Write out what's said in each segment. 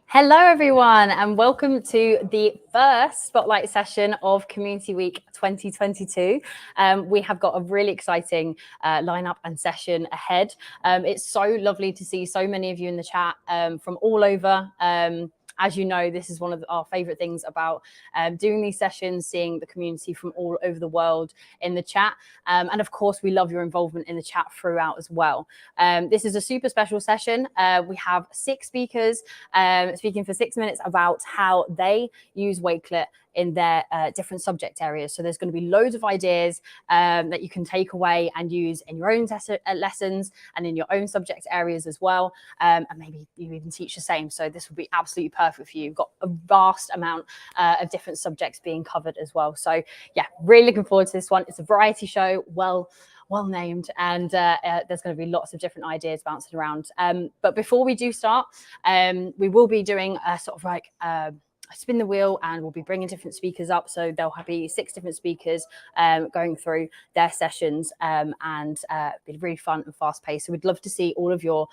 Hello, everyone, and welcome to the first Spotlight session of Community Week 2022. We have got a really exciting lineup and session ahead. It's so lovely to see so many of you in the chat from all over. As you know, this is one of our favorite things about doing these sessions, seeing the community from all over the world in the chat. And of course, we love your involvement in the chat throughout as well. This is a super special session. We have 6 speakers speaking for 6 minutes about how they use Wakelet in their different subject areas. So there's going to be loads of ideas that you can take away and use in your own lessons and in your own subject areas as well. And maybe you even teach the same. So this would be absolutely perfect for you. You've got a vast amount of different subjects being covered as well. So yeah, really looking forward to this one. It's a variety show, well named, and there's going to be lots of different ideas bouncing around. But before we do start, we will be doing a sort of like spin the wheel, and we'll be bringing different speakers up. So there'll be 6 different speakers going through their sessions, and be really fun and fast paced. So we'd love to see all of your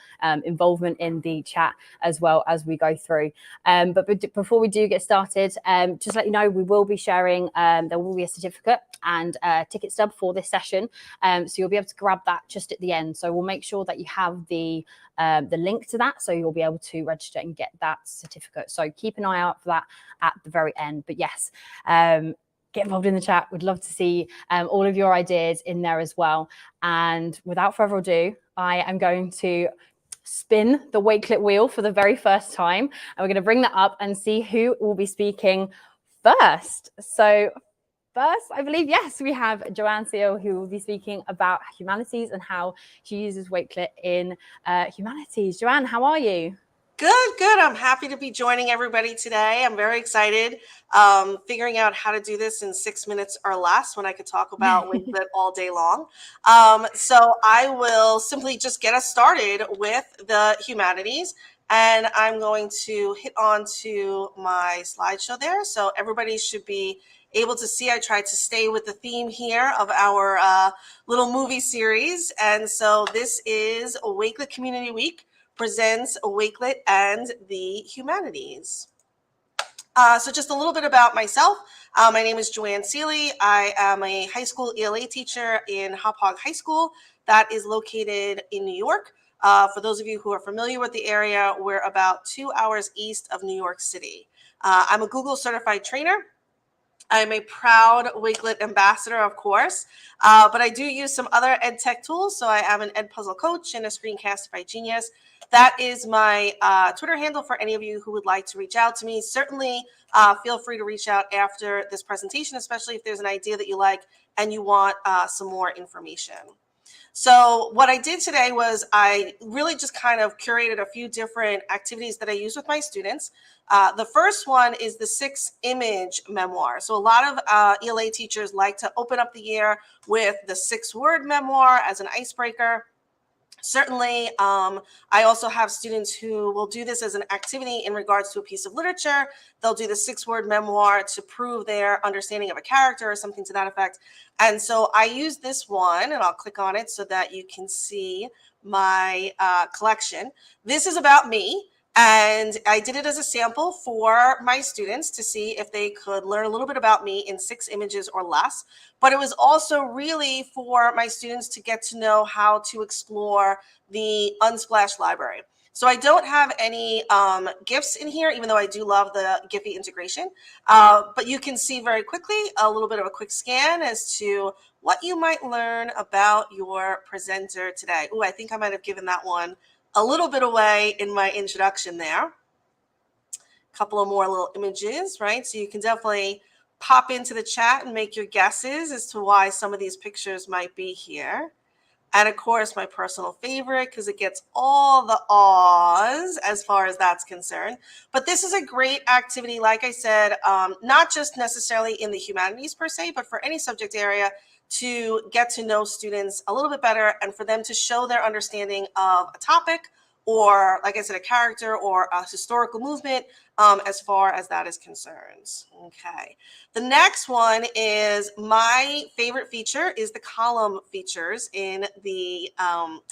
involvement in the chat as well as we go through. But before we do get started, just let you know, we will be sharing, there will be a certificate and a ticket stub for this session. So you'll be able to grab that just at the end. So we'll make sure that you have the link to that, so you'll be able to register and get that certificate. So keep an eye out for that at the very end. But yes, get involved in the chat. We'd love to see all of your ideas in there as well. And without further ado, I am going to spin the Wakelet wheel for the very first time, and we're going to bring that up and see who will be speaking first. So first, I believe, yes, we have Joanne Seal, who will be speaking about humanities and how she uses Wakelet in humanities. Joanne, how are you? Good. I'm happy to be joining everybody today. I'm very excited figuring out how to do this in 6 minutes or less when I could talk about Wakelet all day long. So I will simply just get us started with the humanities. And I'm going to hit on to my slideshow there. So everybody should be able to see. I tried to stay with the theme here of our little movie series. And so this is Wakelet Community Week presents Wakelet and the humanities. So just a little bit about myself. My name is Joanne Seeley. I am a high school ELA teacher in Hop Hog High School that is located in New York. For those of you who are familiar with the area, we're about 2 hours east of New York City. I'm a Google certified trainer. I'm a proud Wakelet ambassador, of course, but I do use some other ed tech tools. So I am an ed puzzle coach and a screencastified genius. That is my Twitter handle for any of you who would like to reach out to me. Certainly feel free to reach out after this presentation, especially if there's an idea that you like and you want some more information. So what I did today was I really just kind of curated a few different activities that I use with my students. The first one is the 6-image memoir. So a lot of ELA teachers like to open up the year with the 6-word memoir as an icebreaker. Certainly, I also have students who will do this as an activity in regards to a piece of literature. They'll do the 6-word memoir to prove their understanding of a character or something to that effect. And so I use this one, and I'll click on it so that you can see my collection. This is about me. And I did it as a sample for my students to see if they could learn a little bit about me in 6 images or less. But it was also really for my students to get to know how to explore the Unsplash library. So I don't have any GIFs in here, even though I do love the Giphy integration. But you can see very quickly a little bit of a quick scan as to what you might learn about your presenter today. Oh, I think I might have given that one a little bit away in my introduction there. A couple of more little images, right? So you can definitely pop into the chat and make your guesses as to why some of these pictures might be here. And of course, my personal favorite, because it gets all the awes as far as that's concerned. But this is a great activity, like I said, not just necessarily in the humanities per se, but for any subject area, to get to know students a little bit better and for them to show their understanding of a topic or, like I said, a character or a historical movement as far as that is concerned. Okay. The next one is my favorite feature is the column features in the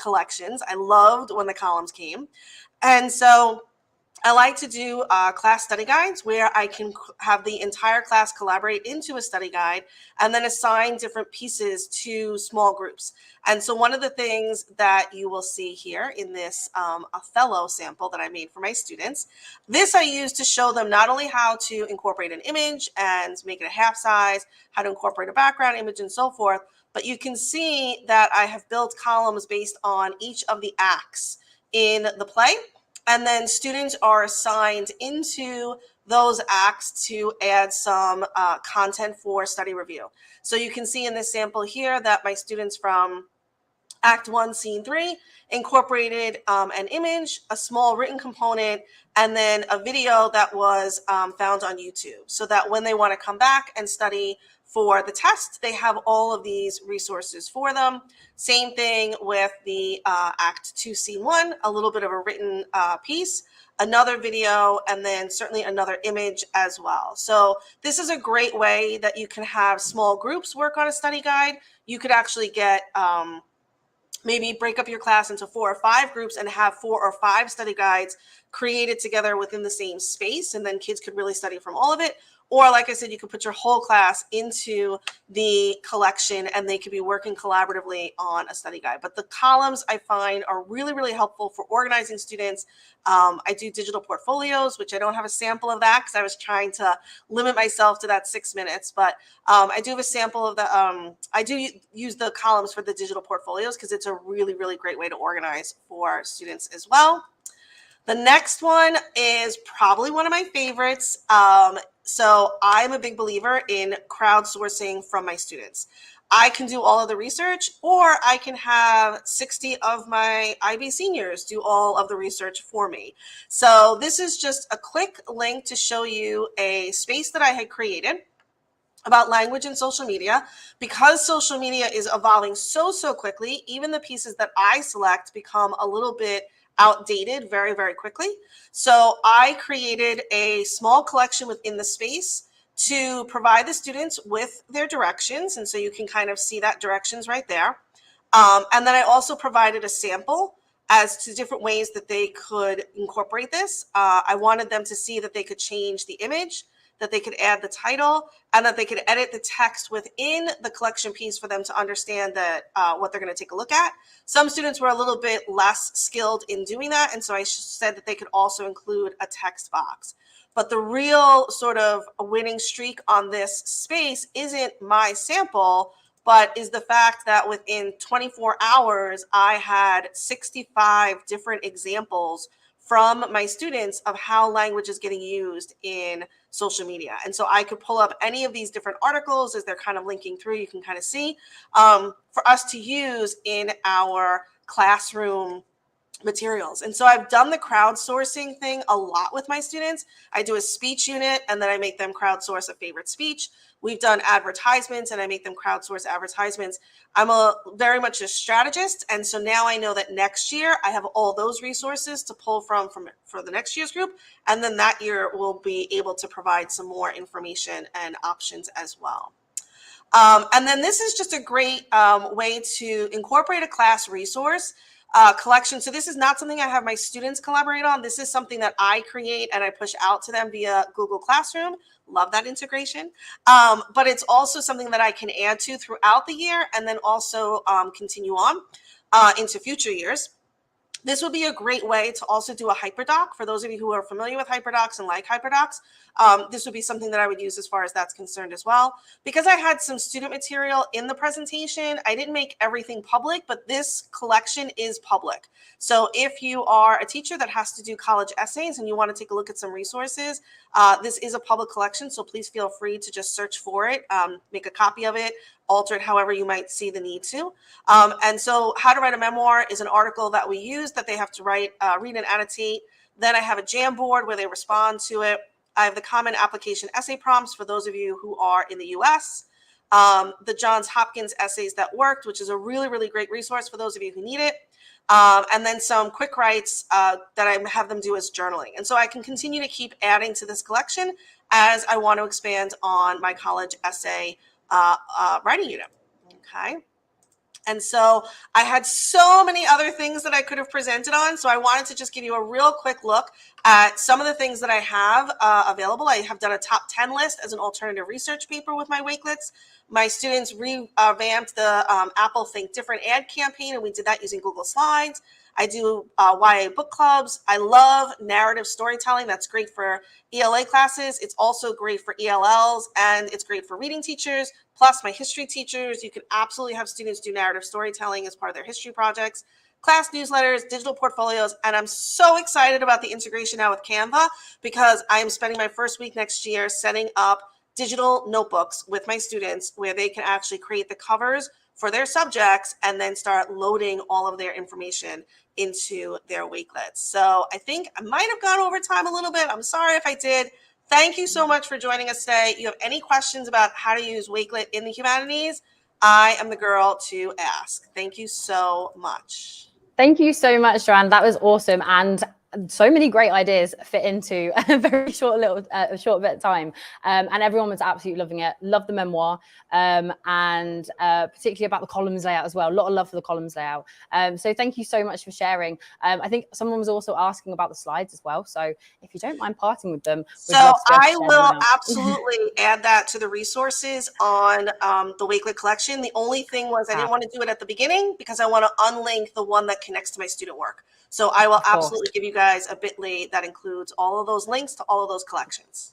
collections. I loved when the columns came. And so I like to do class study guides where I can have the entire class collaborate into a study guide and then assign different pieces to small groups. And so one of the things that you will see here in this Othello sample that I made for my students, this I use to show them not only how to incorporate an image and make it a half size, how to incorporate a background image and so forth, but you can see that I have built columns based on each of the acts in the play. And then students are assigned into those acts to add some content for study review. So you can see in this sample here that my students from Act 1, Scene 3 incorporated an image, a small written component, and then a video that was found on YouTube, so that when they want to come back and study for the test, they have all of these resources for them. Same thing with the Act 2, Scene 1, a little bit of a written piece, another video, and then certainly another image as well. So this is a great way that you can have small groups work on a study guide. You could actually get maybe break up your class into 4 or 5 groups and have 4 or 5 study guides created together within the same space, and then kids could really study from all of it. Or like I said, you could put your whole class into the collection and they could be working collaboratively on a study guide. But the columns I find are really, really helpful for organizing students. I do digital portfolios, which I don't have a sample of that because I was trying to limit myself to that 6 minutes. But I do have a sample of the, I do use the columns for the digital portfolios because it's a really, really great way to organize for students as well. The next one is probably one of my favorites. So I'm a big believer in crowdsourcing from my students. I can do all of the research, or I can have 60 of my IB seniors do all of the research for me. So this is just a quick link to show you a space that I had created about language and social media. Because social media is evolving so quickly, even the pieces that I select become a little bit outdated very, very quickly. So I created a small collection within the space to provide the students with their directions. And so you can kind of see that directions right there. And then I also provided a sample as to different ways that they could incorporate this. I wanted them to see that they could change the image, that they could add the title, and that they could edit the text within the collection piece for them to understand that what they're going to take a look at. Some students were a little bit less skilled in doing that, and so I said that they could also include a text box. But the real sort of winning streak on this space isn't my sample, but is the fact that within 24 hours, I had 65 different examples from my students of how language is getting used in social media. And so I could pull up any of these different articles as they're kind of linking through, you can kind of see, for us to use in our classroom materials. And so I've done the crowdsourcing thing a lot with my students. I do a speech unit and then I make them crowdsource a favorite speech. We've done advertisements and I make them crowdsource advertisements. I'm very much a strategist. And so now I know that next year I have all those resources to pull from for the next year's group. And then that year we'll be able to provide some more information and options as well. And then this is just a great way to incorporate a class resource collection. So this is not something I have my students collaborate on. This is something that I create and I push out to them via Google Classroom. Love that integration. But it's also something that I can add to throughout the year and then also continue on into future years. This would be a great way to also do a hyperdoc. For those of you who are familiar with hyperdocs and like hyperdocs, this would be something that I would use as far as that's concerned as well. Because I had some student material in the presentation, I didn't make everything public, but this collection is public. So if you are a teacher that has to do college essays and you want to take a look at some resources, this is a public collection, so please feel free to just search for it, make a copy of it, alter it however you might see the need to. And so How to Write a Memoir is an article that we use that they have to write, read and annotate. Then I have a Jamboard where they respond to it. I have the common application essay prompts for those of you who are in the US. The Johns Hopkins Essays That Worked, which is a really, really great resource for those of you who need it. And then some quick writes that I have them do as journaling. And so I can continue to keep adding to this collection as I want to expand on my college essay writing unit. Okay. And so I had so many other things that I could have presented on. So I wanted to just give you a real quick look at some of the things that I have available. I have done a top 10 list as an alternative research paper with my Wakelets. My students revamped the Apple Think Different ad campaign, and we did that using Google Slides. I do YA book clubs. I love narrative storytelling. That's great for ELA classes. It's also great for ELLs, and it's great for reading teachers, plus my history teachers. You can absolutely have students do narrative storytelling as part of their history projects, class newsletters, digital portfolios, and I'm so excited about the integration now with Canva, because I am spending my first week next year setting up digital notebooks with my students where they can actually create the covers for their subjects and then start loading all of their information into their Wakelets. So I think I might have gone over time a little bit. I'm sorry if I did. Thank you so much for joining us today. You have any questions about how to use Wakelet in the humanities, I am the girl to ask. Thank you so much. Thank you so much, Joanne. That was awesome. And so many great ideas fit into a very short bit of time, and everyone was absolutely loving it. Loved the memoir, and particularly about the columns layout as well. A lot of love for the columns layout. So thank you so much for sharing. I think someone was also asking about the slides as well. So if you don't mind parting with them, so I will absolutely add that to the resources on the Wakelet collection. The only thing was I didn't want to do it at the beginning because I want to unlink the one that connects to my student work. So I will absolutely give you guys a bit.ly that includes all of those links to all of those collections.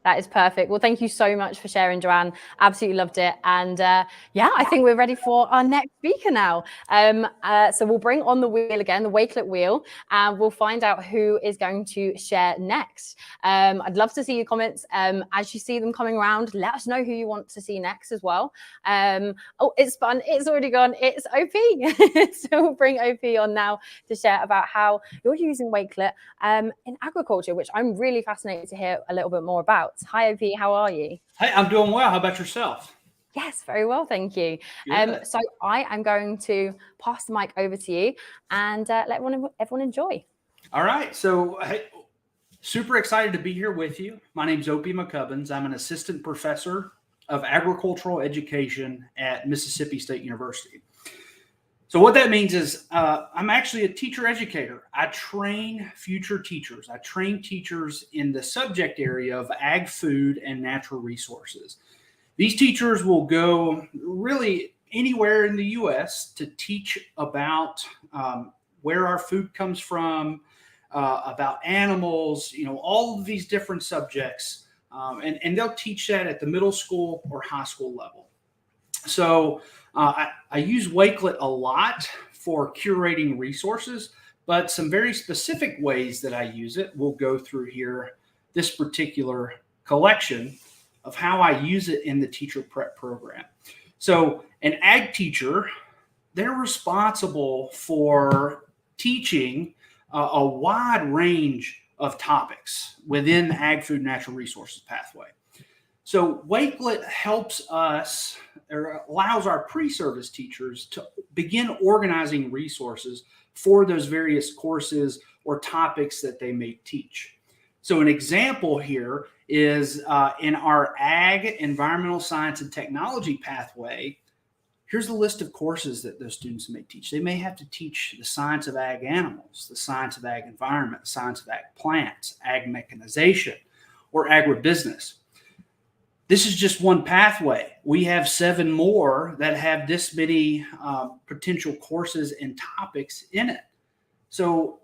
That is perfect. Well, thank you so much for sharing, Joanne. Absolutely loved it. And yeah, I think we're ready for our next speaker now. So we'll bring on the wheel again, the Wakelet wheel, and we'll find out who is going to share next. I'd love to see your comments. As you see them coming around, let us know who you want to see next as well. Oh, it's fun. It's already gone. It's OP. So we'll bring OP on now to share about how you're using Wakelet in agriculture, which I'm really fascinated to hear a little bit more about. Hi, OP. How are you? Hey, I'm doing well. How about yourself? Yes, very well, thank you. So I am going to pass the mic over to you and let everyone enjoy. All right. So, hey, super excited to be here with you. My name's Opie McCubbins. I'm an assistant professor of agricultural education at Mississippi State University. So what that means is I'm actually a teacher educator. I train future teachers. I train teachers in the subject area of ag, food, and natural resources. These teachers will go really anywhere in the U.S. to teach about where our food comes from, about animals, all of these different subjects. And they'll teach that at the middle school or high school level. So I use Wakelet a lot for curating resources, but some very specific ways that I use it we'll go through here, this particular collection of how I use it in the teacher prep program. So an ag teacher, they're responsible for teaching a wide range of topics within the ag, food, natural resources pathway. So Wakelet helps us, or allows our pre-service teachers to begin organizing resources for those various courses or topics that they may teach. So an example here is in our Ag, Environmental Science and Technology pathway, here's the list of courses that those students may teach. They may have to teach the science of ag animals, the science of ag environment, the science of ag plants, ag mechanization, or agribusiness. This is just one pathway. We have 7 more that have this many potential courses and topics in it. So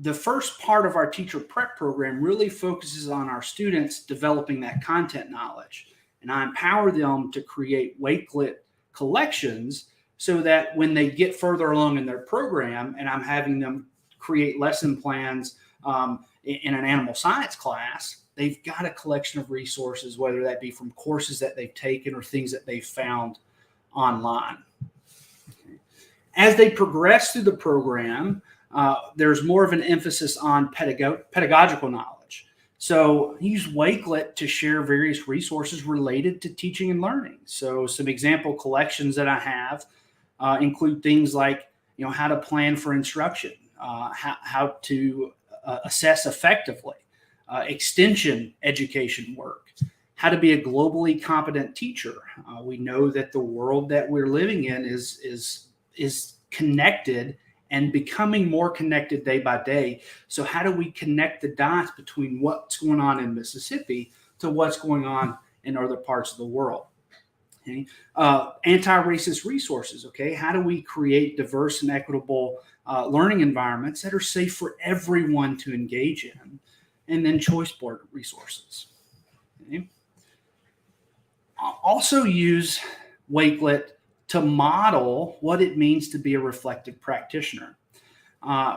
the first part of our teacher prep program really focuses on our students developing that content knowledge. And I empower them to create Wakelet collections so that when they get further along in their program and I'm having them create lesson plans in an animal science class, they've got a collection of resources, whether that be from courses that they've taken or things that they've found online. As they progress through the program, there's more of an emphasis on pedagogical knowledge. So I use Wakelet to share various resources related to teaching and learning. So some example collections that I have include things like, how to plan for instruction, how to assess effectively, extension education work, how to be a globally competent teacher. We know that the world that we're living in is connected and becoming more connected day by day. So how do we connect the dots between what's going on in Mississippi to what's going on in other parts of the world? Okay. Anti-racist resources. Okay. How do we create diverse and equitable learning environments that are safe for everyone to engage in? And then choice board resources. Okay. Also use Wakelet to model what it means to be a reflective practitioner.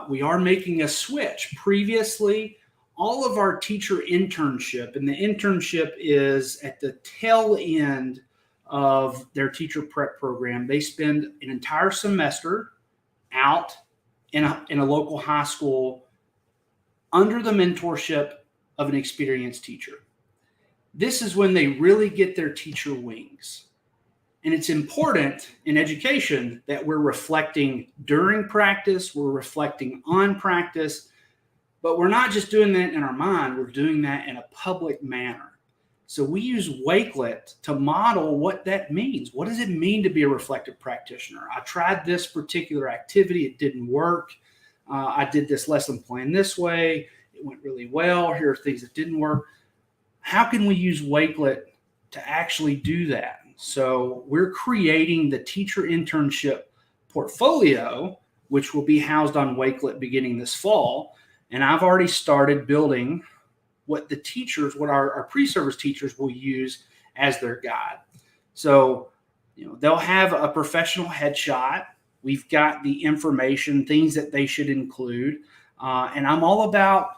We are making a switch. Previously, all of our teacher internship, and the internship is at the tail end of their teacher prep program. They spend an entire semester out in a local high school under the mentorship of an experienced teacher. This is when they really get their teacher wings. And it's important in education that we're reflecting during practice, we're reflecting on practice, but we're not just doing that in our mind, we're doing that in a public manner. So we use Wakelet to model what that means. What does it mean to be a reflective practitioner? I tried this particular activity, it didn't work. I did this lesson plan this way, it went really well. Here are things that didn't work. How can we use Wakelet to actually do that? So we're creating the teacher internship portfolio, which will be housed on Wakelet beginning this fall. And I've already started building what the teachers, what our pre-service teachers will use as their guide. So, they'll have a professional headshot. We've got the information, things that they should include. And I'm all about,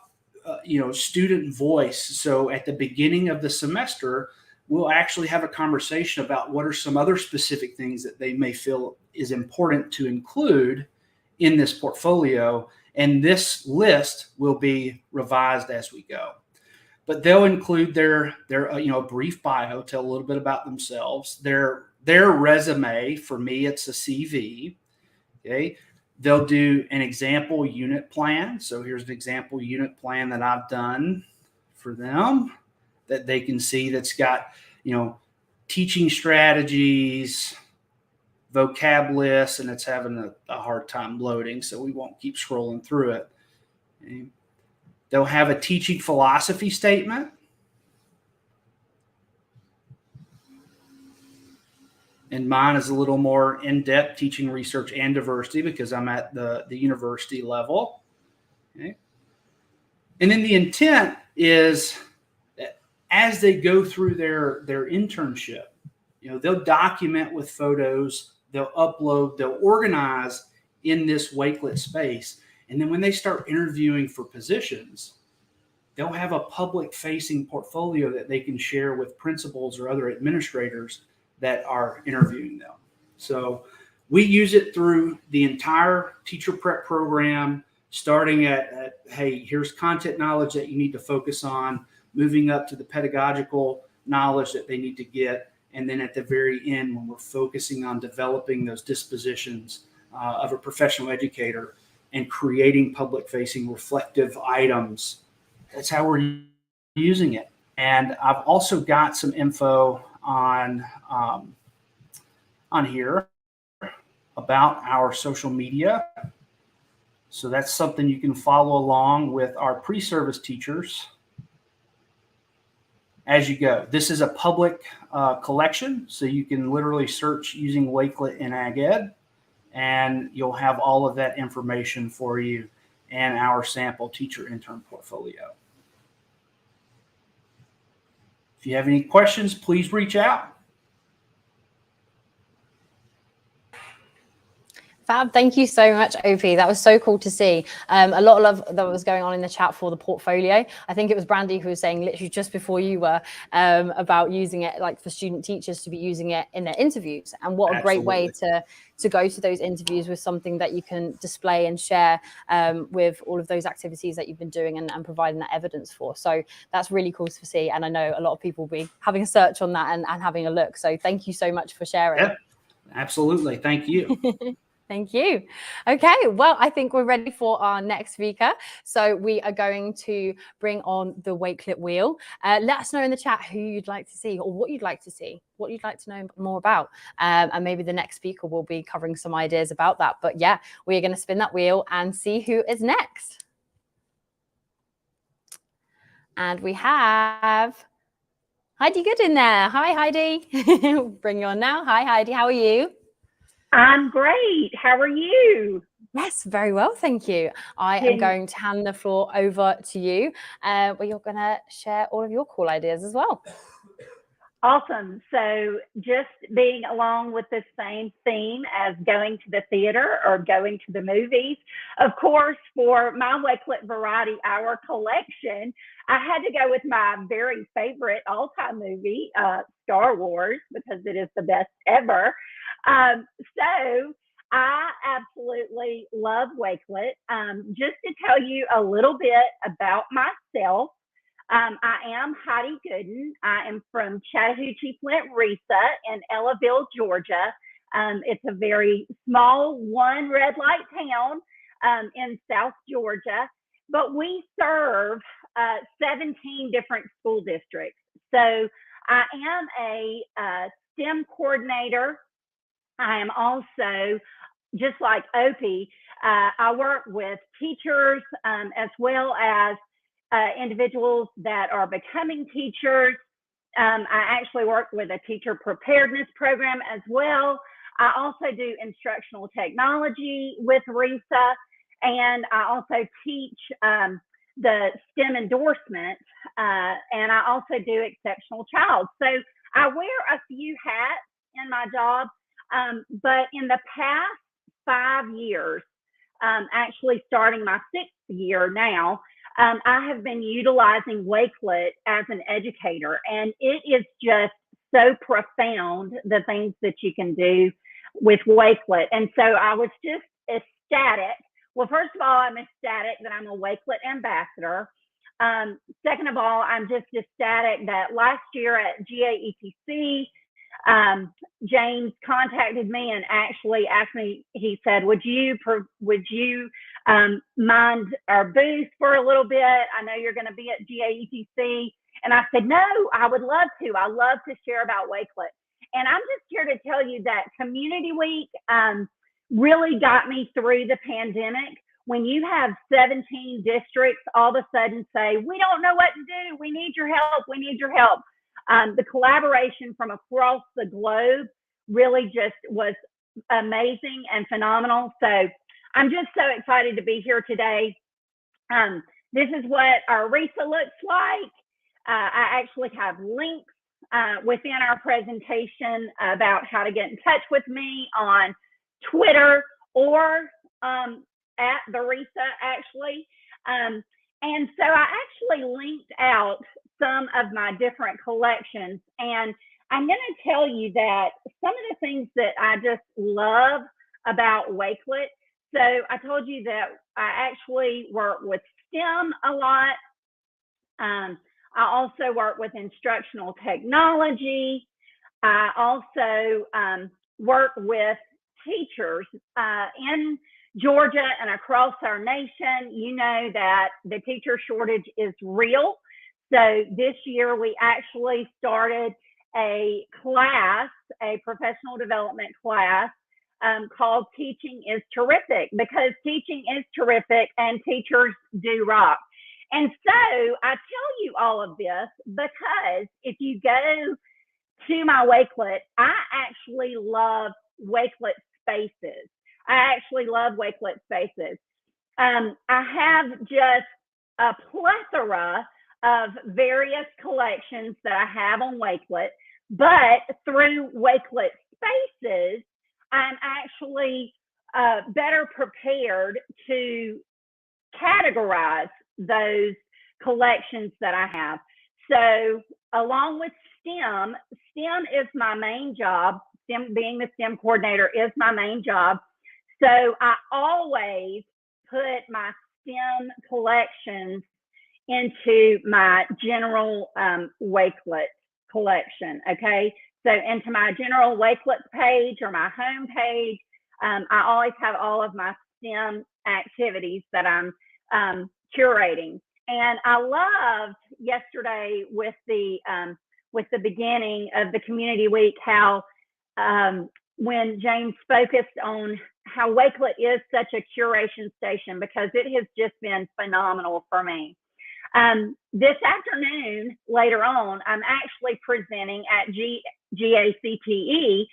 student voice. So at the beginning of the semester, we'll actually have a conversation about what are some other specific things that they may feel is important to include in this portfolio. And this list will be revised as we go. But they'll include their brief bio, tell a little bit about themselves, their resume. For me, it's a CV. Okay. They'll do an example unit plan. So here's an example unit plan that I've done for them that they can see that's got, teaching strategies, vocab lists, and it's having a hard time loading. So we won't keep scrolling through it. Okay. They'll have a teaching philosophy statement. And mine is a little more in-depth, teaching research and diversity, because I'm at the university level. Okay. And then the intent is that as they go through their internship, they'll document with photos, they'll upload, they'll organize in this Wakelet space. And then when they start interviewing for positions, they'll have a public-facing portfolio that they can share with principals or other administrators that are interviewing them. So we use it through the entire teacher prep program, starting at hey, here's content knowledge that you need to focus on, moving up to the pedagogical knowledge that they need to get, and then at the very end, when we're focusing on developing those dispositions of a professional educator and creating public-facing reflective items. That's how we're using it. And I've also got some info on here about our social media. So that's something you can follow along with our pre-service teachers as you go. This is a public collection, so you can literally search using Wakelet in Ag Ed, and you'll have all of that information for you and our sample teacher intern portfolio. If you have any questions, please reach out. Fab, thank you so much, OP. That was so cool to see. A lot of love that was going on in the chat for the portfolio. I think it was Brandy who was saying literally just before you were about using it, like for student teachers to be using it in their interviews. And what a great way to go to those interviews with something that you can display and share with all of those activities that you've been doing and providing that evidence for. So that's really cool to see. And I know a lot of people will be having a search on that and having a look. So thank you so much for sharing. Yep, absolutely. Thank you. Thank you. Okay, well, I think we're ready for our next speaker. So we are going to bring on the Wakelet wheel. Let us know in the chat who you'd like to see or what you'd like to see, what you'd like to know more about. And maybe the next speaker will be covering some ideas about that. But yeah, we're going to spin that wheel and see who is next. And we have Heidi Good in there. Hi, Heidi. Bring you on now. Hi, Heidi. How are you? I'm great. How are you? Yes, very well, thank you. I am going to hand the floor over to you, where you're going to share all of your cool ideas as well. Awesome. So just being along with the same theme as going to the theater or going to the movies. Of course, for my Wakelet Variety Hour collection, I had to go with my very favorite all-time movie, Star Wars, because it is the best ever. So I absolutely love Wakelet. Just to tell you a little bit about myself, I am Heidi Gooden. I am from Chattahoochee-Flint-Risa in Ellaville, Georgia. It's a very small one red light town in South Georgia, but we serve 17 different school districts. So I am a STEM coordinator. I am also, just like Opie, I work with teachers as well as individuals that are becoming teachers. I actually work with a teacher preparedness program as well. I also do instructional technology with RISA, and I also teach the STEM endorsement, and I also do exceptional child. So I wear a few hats in my job, but in the past 5 years, actually starting my 6th year now, I have been utilizing Wakelet as an educator, and it is just so profound, the things that you can do with Wakelet. And so I was just ecstatic. Well, first of all, I'm ecstatic that I'm a Wakelet ambassador. Second of all, I'm just ecstatic that last year at GAETC, James contacted me and actually asked me, he said, would you mind our booth for a little bit? I know you're going to be at GAETC. And I said, no, I would love to. I love to share about Wakelet. And I'm just here to tell you that Community Week really got me through the pandemic. When you have 17 districts all of a sudden say, we don't know what to do. We need your help. We need your help. The collaboration from across the globe really just was amazing and phenomenal. So I'm just so excited to be here today. This is what our RISA looks like. I actually have links within our presentation about how to get in touch with me on Twitter or at the RISA actually. And so I actually linked out some of my different collections, and I'm going to tell you that some of the things that I just love about Wakelet. So I told you that I actually work with STEM a lot. I also work with instructional technology. I also work with teachers in Georgia and across our nation. You know that the teacher shortage is real. So this year we actually started a class, a professional development class called Teaching is Terrific, because teaching is terrific and teachers do rock. And so I tell you all of this because if you go to my Wakelet, I actually love Wakelet spaces. I actually love Wakelet spaces. I have just a plethora of various collections that I have on Wakelet, but through Wakelet spaces, I'm actually better prepared to categorize those collections that I have. So along with STEM is my main job. STEM, being the STEM coordinator, is my main job. So I always put my STEM collections into my general Wakelet collection, okay? So into my general Wakelet page or my home page, I always have all of my STEM activities that I'm curating. And I loved yesterday with the beginning of the community week how when James focused on how Wakelet is such a curation station, because it has just been phenomenal for me. This afternoon, later on, I'm actually presenting at GACTE.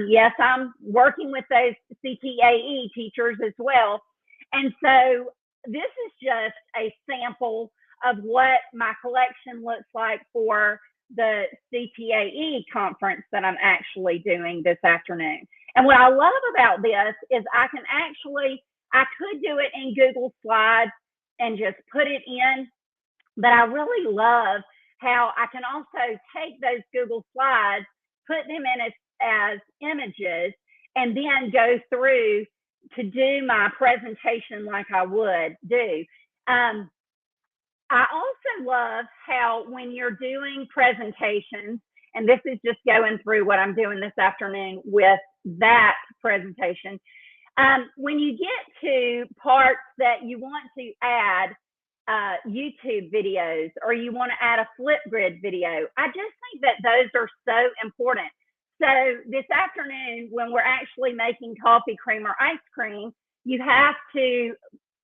Yes, I'm working with those CTAE teachers as well. And so this is just a sample of what my collection looks like for the CTAE conference that I'm actually doing this afternoon. And what I love about this is I could do it in Google Slides and just put it in, but I really love how I can also take those Google Slides, put them in as images, and then go through to do my presentation like I would do. I also love how when you're doing presentations, and this is just going through what I'm doing this afternoon with that presentation, when you get to parts that you want to add YouTube videos, or you want to add a Flipgrid video, I just think that those are so important. So this afternoon, when we're actually making coffee cream or ice cream, you have to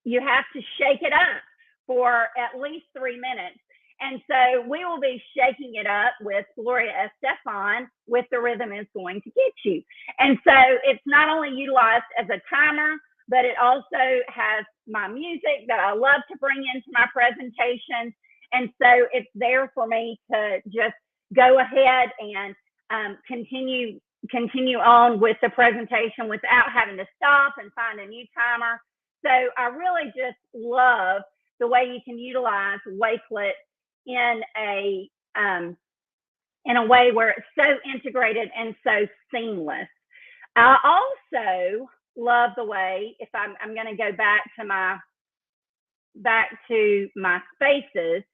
shake it up for at least 3 minutes. And so we will be shaking it up with Gloria Estefan with The Rhythm Is Going to Get You. And so it's not only utilized as a timer, but it also has my music that I love to bring into my presentations. And so it's there for me to just go ahead and continue on with the presentation without having to stop and find a new timer. So I really just love the way you can utilize Wakelet in a way where it's so integrated and so seamless. I also love the way, if I'm going to go back to my spaces,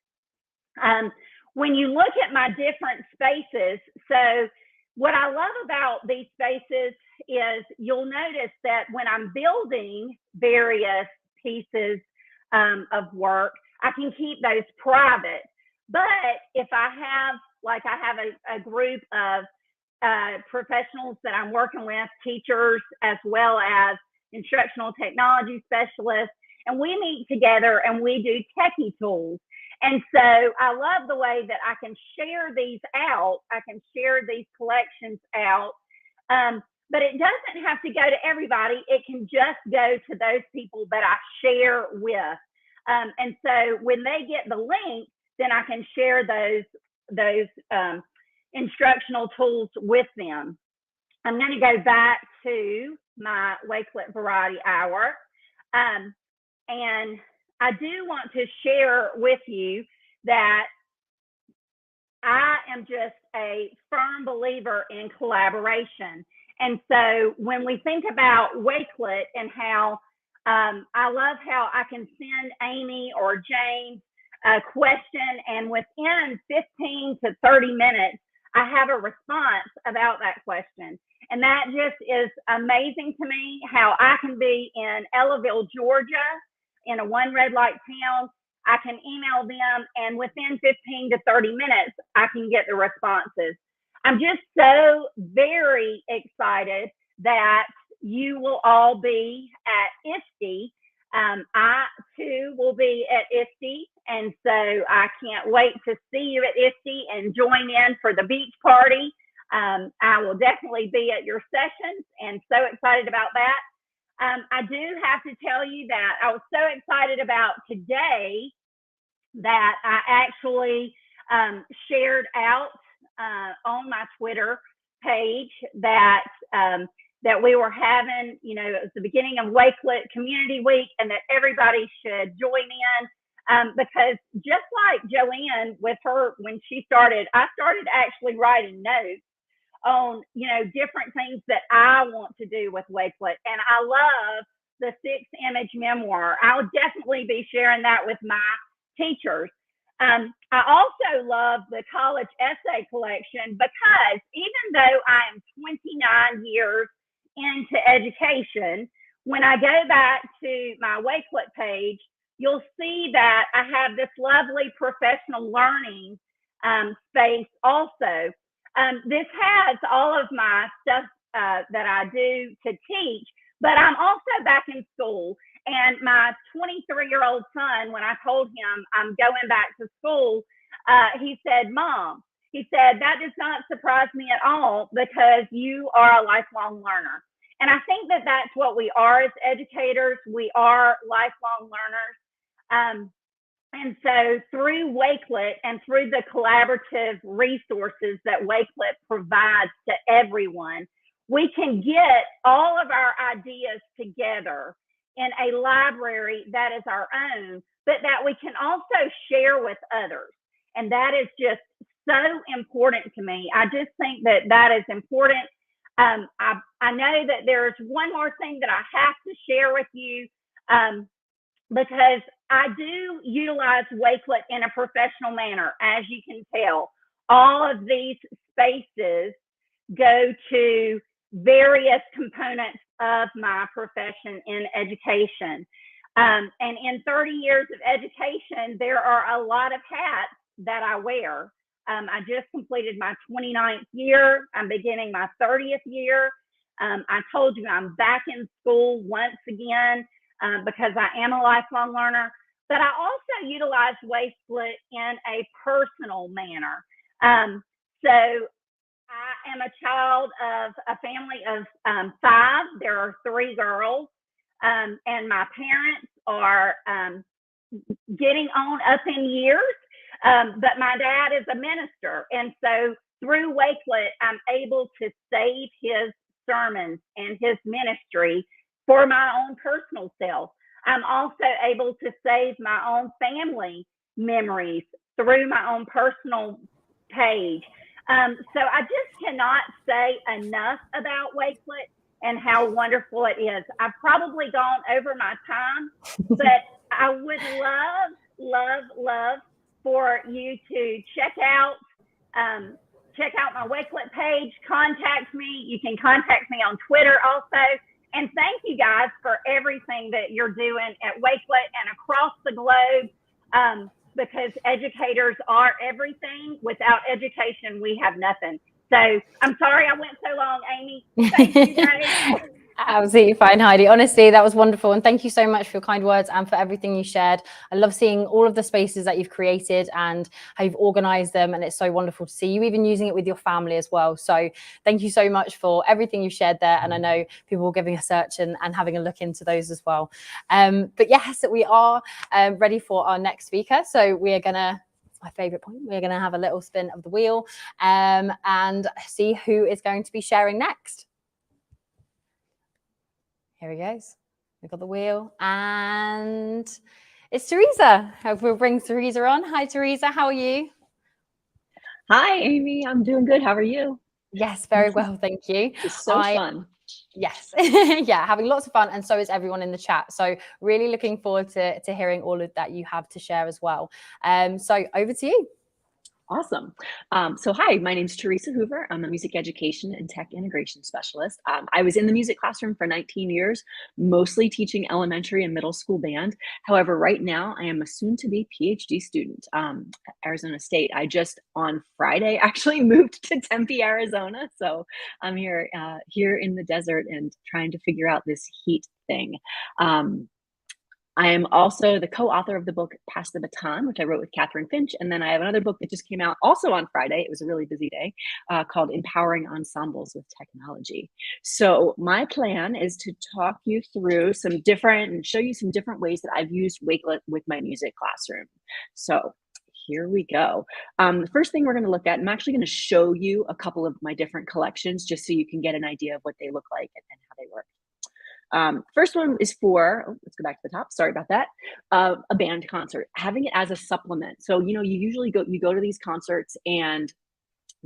when you look at my different spaces, so what I love about these spaces is you'll notice that when I'm building various pieces of work, I can keep those private. But if I have a group of professionals that I'm working with, teachers as well as instructional technology specialists, and we meet together and we do techie tools. And so I love the way that I can share these out. I can share these collections out. But it doesn't have to go to everybody. It can just go to those people that I share with. And so when they get the link, then I can share those instructional tools with them. I'm going to go back to my Wakelet Variety Hour. And I do want to share with you that I am just a firm believer in collaboration. And so when we think about Wakelet and how I love how I can send Amy or James a question, and within 15 to 30 minutes, I have a response about that question. And that just is amazing to me, how I can be in Ellaville, Georgia, in a one red light town. I can email them, and within 15 to 30 minutes, I can get the responses. I'm just so very excited that you will all be at ISTE. I too will be at ISTE, and so I can't wait to see you at ISTE and join in for the beach party. I will definitely be at your sessions, and so excited about that. I do have to tell you that I was so excited about today that I actually shared out on my Twitter page that we were having, it was the beginning of Wakelet Community Week, and that everybody should join in, because just like Joanne with her, when she started, I started actually writing notes on, different things that I want to do with Wakelet. And I love the 6-image memoir. I'll definitely be sharing that with my teachers. I also love the college essay collection, because even though I am 29 years into education, when I go back to my Wakelet page, you'll see that I have this lovely professional learning space also. This has all of my stuff that I do to teach, but I'm also back in school. And my 23-year-old son, when I told him I'm going back to school, he said, Mom, he said, that does not surprise me at all because you are a lifelong learner. And I think that that's what we are as educators. We are lifelong learners. And so through Wakelet and through the collaborative resources that Wakelet provides to everyone, we can get all of our ideas together in a library that is our own, but that we can also share with others. And that is just so important to me. I just think that that is important. I know that there's one more thing that I have to share with you, because I do utilize Wakelet in a professional manner. As you can tell, all of these spaces go to various components of my profession in education. And in 30 years of education, there are a lot of hats that I wear. I just completed my 29th year. I'm beginning my 30th year. I told you I'm back in school once again because I am a lifelong learner. But I also utilize Wakelet in a personal manner. So I am a child of a family of 5. There are 3 girls, and my parents are getting on up in years. But my dad is a minister. And so through Wakelet, I'm able to save his sermons and his ministry for my own personal self. I'm also able to save my own family memories through my own personal page. So I just cannot say enough about Wakelet and how wonderful it is. I've probably gone over my time, but I would love for you to check out my Wakelet page, contact me. You can contact me on Twitter also. And thank you guys for everything that you're doing at Wakelet and across the globe, because educators are everything. Without education, we have nothing. So I'm sorry I went so long, Amy. Thank you guys. Absolutely fine, Heidi. Honestly, that was wonderful. And thank you so much for your kind words and for everything you shared. I love seeing all of the spaces that you've created and how you've organized them. And it's so wonderful to see you even using it with your family as well. So thank you so much for everything you shared there. And I know people will giving a search and having a look into those as well. But yes, we are ready for our next speaker. So we are going to, my favorite point, we're going to have a little spin of the wheel and see who is going to be sharing next. Here he goes. We've got the wheel and it's Teresa. Hope we'll bring Teresa on. Hi, Teresa. How are you? Hi, Amy. I'm doing good. How are you? Yes, very well. Thank you. It's so fun. Yes. Yeah, having lots of fun. And so is everyone in the chat. So really looking forward to hearing all of that you have to share as well. So over to you. Awesome. So hi, my name's Teresa Hoover. I'm a music education and tech integration specialist. I was in the music classroom for 19 years, mostly teaching elementary and middle school band. However, right now I am a soon-to-be PhD student at Arizona State. I just on Friday actually moved to Tempe, Arizona. So I'm here in the desert and trying to figure out this heat thing. I am also the co-author of the book Pass the Baton, which I wrote with Catherine Finch. And then I have another book that just came out also on Friday. It was a really busy day, called Empowering Ensembles with Technology. So my plan is to talk you through some different and show you some different ways that I've used Wakelet with my music classroom. So here we go. The first thing we're going to look at, I'm actually going to show you a couple of my different collections just so you can get an idea of what they look like and how they work. First one is for, let's go back to the top. Sorry about that. A band concert, having it as a supplement. So, you know, you usually go to these concerts and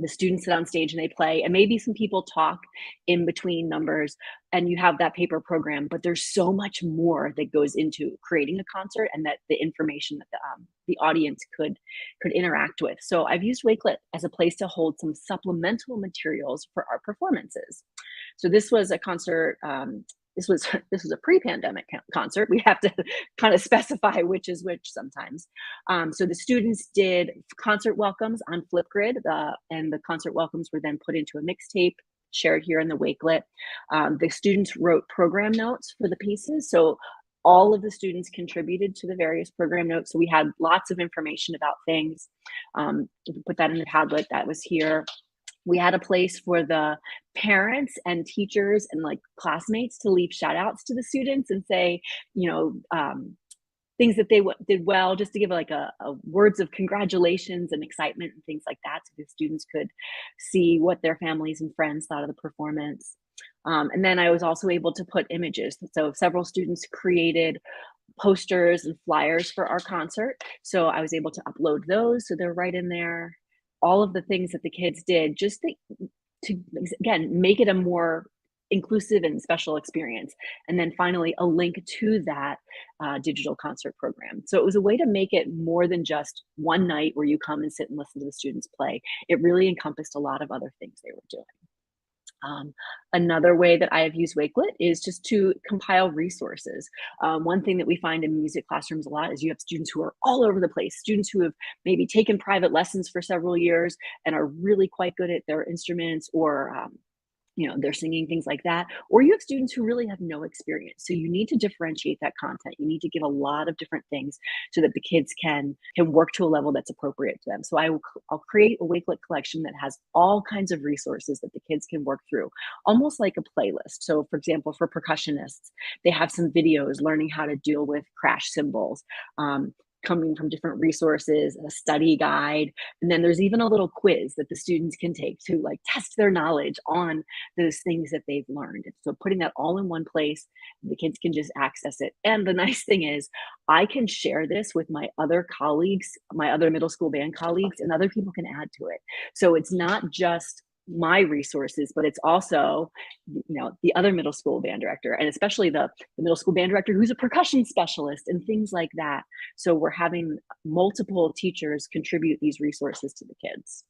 The students sit on stage and they play, and maybe some people talk in between numbers, and you have that paper program, but there's so much more that goes into creating a concert, and that the information that the audience could interact with. So I've used Wakelet as a place to hold some supplemental materials for our performances. So this was a concert. This was a pre-pandemic concert. We have to kind of specify which is which sometimes. So the students did concert welcomes on Flipgrid, and the concert welcomes were then put into a mixtape shared here in the Wakelet. The students wrote program notes for the pieces. So all of the students contributed to the various program notes. So we had lots of information about things. Put that in the Padlet that was here. We had a place for the parents and teachers and like classmates to leave shout outs to the students and say, things that they did well, just to give like a words of congratulations and excitement and things like that, so the students could see what their families and friends thought of the performance. And then I was also able to put images. So several students created posters and flyers for our concert. So I was able to upload those. So they're right in there. All of the things that the kids did just to again, make it a more inclusive and special experience. And then finally, a link to that digital concert program. So it was a way to make it more than just one night where you come and sit and listen to the students play. It really encompassed a lot of other things they were doing. Another way that I have used Wakelet is just to compile resources. One thing that we find in music classrooms a lot is you have students who are all over the place, students who have maybe taken private lessons for several years and are really quite good at their instruments, or they're singing, things like that. Or you have students who really have no experience. So you need to differentiate that content. You need to give a lot of different things so that the kids can work to a level that's appropriate to them. So I'll create a Wakelet collection that has all kinds of resources that the kids can work through, almost like a playlist. So for example, for percussionists, they have some videos learning how to deal with crash cymbals, coming from different resources, a study guide, and then there's even a little quiz that the students can take to like test their knowledge on those things that they've learned. So putting that all in one place, the kids can just access it. And the nice thing is I can share this with my other colleagues, my other middle school band colleagues, and other people can add to it. So it's not just my resources, but it's also, the other middle school band director, and especially the middle school band director who's a percussion specialist and things like that. So we're having multiple teachers contribute these resources to the kids.